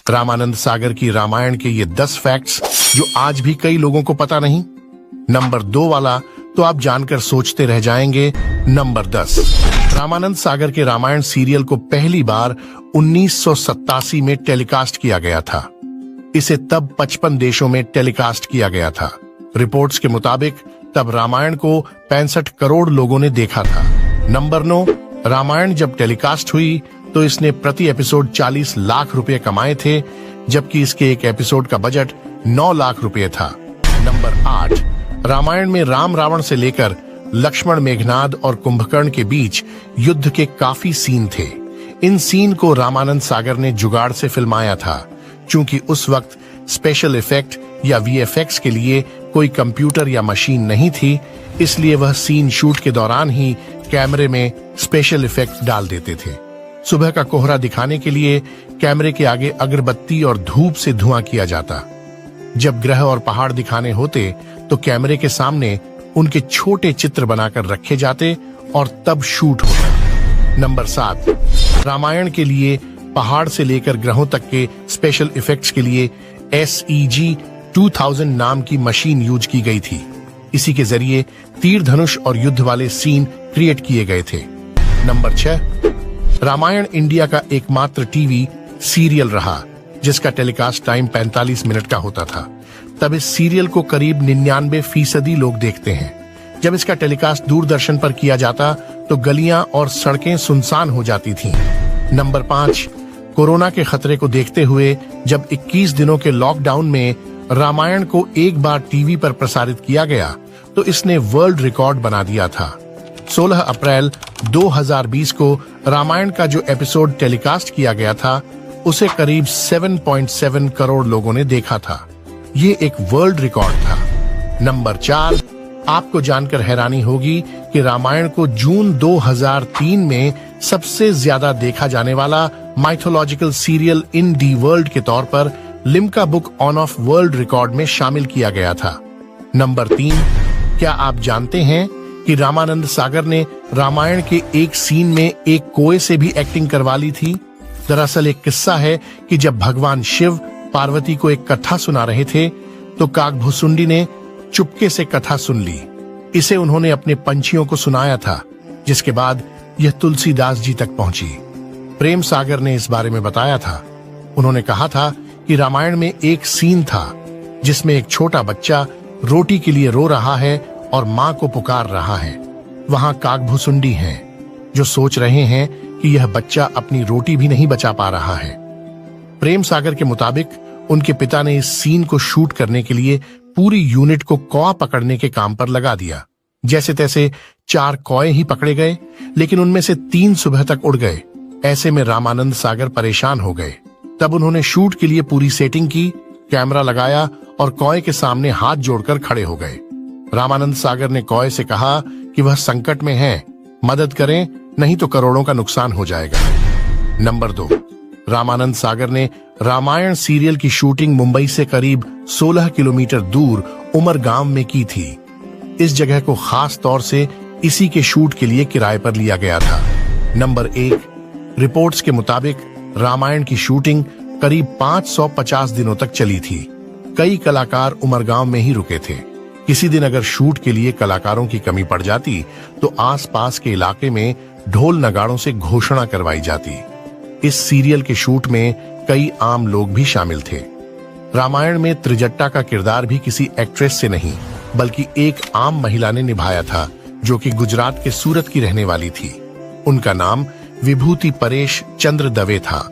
रामानंद सागर की रामायण के ये 10 फैक्ट्स जो आज भी कई लोगों को पता नहीं। नंबर 2 वाला तो आप जानकर सोचते रह जाएंगे। नंबर 10, रामानंद सागर के रामायण सीरियल को पहली बार 1987 में टेलीकास्ट किया गया था। इसे तब 55 देशों में टेलीकास्ट किया गया था। रिपोर्ट्स के मुताबिक तब रामायण को 65 करोड़ लोगों ने देखा था। नंबर 9, रामायण जब टेलीकास्ट हुई तो इसने प्रति एपिसोड 40 लाख रुपए कमाए थे, जबकि इसके एक एपिसोड का बजट 9 लाख रुपए था। नंबर 8, रामायण में राम रावण से लेकर लक्ष्मण मेघनाद और कुंभकर्ण के बीच युद्ध के काफी सीन थे। इन सीन को रामानंद सागर ने जुगाड़ से फिल्माया था। चूंकि उस वक्त स्पेशल इफेक्ट या वीएफएक्स के लिए कोई कंप्यूटर या मशीन नहीं थी, इसलिए वह सीन शूट के दौरान ही कैमरे में स्पेशल इफेक्ट डाल देते थे। सुबह का कोहरा दिखाने के लिए कैमरे के आगे अगरबत्ती और धूप से धुआं किया जाता। जब ग्रह और पहाड़ दिखाने होते तो कैमरे के सामने उनके छोटे चित्र बनाकर रखे जाते और तब शूट होता। नंबर 7, रामायण के लिए पहाड़ से लेकर ग्रहों तक के स्पेशल इफेक्ट्स के लिए SEG 2000 नाम की मशीन यूज की गई थी। इसी के जरिए तीर धनुष और युद्ध वाले सीन क्रिएट किए गए थे। नंबर 6, रामायण इंडिया का एकमात्र टीवी सीरियल रहा जिसका टेलीकास्ट टाइम 45 मिनट का होता था। तब इस सीरियल को करीब 99% लोग देखते हैं। जब इसका टेलीकास्ट दूरदर्शन पर किया जाता तो गलियां और सड़कें सुनसान हो जाती थीं। नंबर 5, कोरोना के खतरे को देखते हुए जब 21 दिनों के लॉकडाउन में रामायण को एक बार टीवी पर प्रसारित किया गया तो इसने वर्ल्ड रिकॉर्ड बना दिया था। 16 अप्रैल 2020 को रामायण का जो एपिसोड टेलीकास्ट किया गया था उसे करीब 7.7 करोड़ लोगों ने देखा था। ये एक वर्ल्ड रिकॉर्ड था। नंबर 4, आपको जानकर हैरानी होगी कि रामायण को जून 2003 में सबसे ज्यादा देखा जाने वाला mythological serial in the world के तौर पर Limca book on off world record में शामिल किया गया था। नंबर 3, क्या आप जानते हैं कि रामानंद सागर ने रामायण के एक सीन में एक कोए से भी एक्टिंग करवा ली थी? दरअसल एक किस्सा है कि जब भगवान शिव पार्वती को एक कथा सुना रहे थे तो काकभुसुंडी ने चुपके से कथा सुन ली। इसे उन्होंने अपने पंछियों को सुनाया था, जिसके बाद यह तुलसीदास जी तक पहुंची। प्रेम सागर ने इस बारे में बताया था। उन्होंने कहा था कि रामायण में एक सीन था जिसमें एक छोटा बच्चा रोटी के लिए रो रहा है और माँ को पुकार रहा है। वहां काकभुसुंडी हैं जो सोच रहे हैं कि यह बच्चा अपनी रोटी भी नहीं बचा पा रहा है। प्रेम सागर के मुताबिक उनके पिता ने इस सीन को शूट करने के लिए पूरी यूनिट को कौआ पकड़ने के काम पर लगा दिया। जैसे तैसे 4 कौए ही पकड़े गए, लेकिन उनमें से 3 सुबह तक उड़ गए। ऐसे में रामानंद सागर परेशान हो गए। तब उन्होंने शूट के लिए पूरी सेटिंग की, कैमरा लगाया और कौए के सामने हाथ जोड़कर खड़े हो गए। रामानंद सागर ने कौए से कहा कि वह संकट में है, मदद करें, नहीं तो करोड़ों का नुकसान हो जाएगा। नंबर 2, रामानंद सागर ने रामायण सीरियल की शूटिंग मुंबई से करीब 16 किलोमीटर दूर उमरगांव में की थी। इस जगह को खास तौर से इसी के शूट के लिए किराए पर लिया गया था। नंबर 1, रिपोर्ट्स के मुताबिक रामायण की शूटिंग करीब 550 दिनों तक चली थी। कई कलाकार उमरगांव में ही रुके थे। किसी दिन अगर शूट के लिए कलाकारों की कमी पड़ जाती तो आसपास के इलाके में ढोल नगाड़ों से घोषणा करवाई जाती। इस सीरियल के शूट में कई आम लोग भी शामिल थे। रामायण में त्रिजट्टा का किरदार भी किसी एक्ट्रेस से नहीं बल्कि एक आम महिला ने निभाया था, जो कि गुजरात के सूरत की रहने वाली थी। उनका नाम विभूति परेश चंद्र दवे था।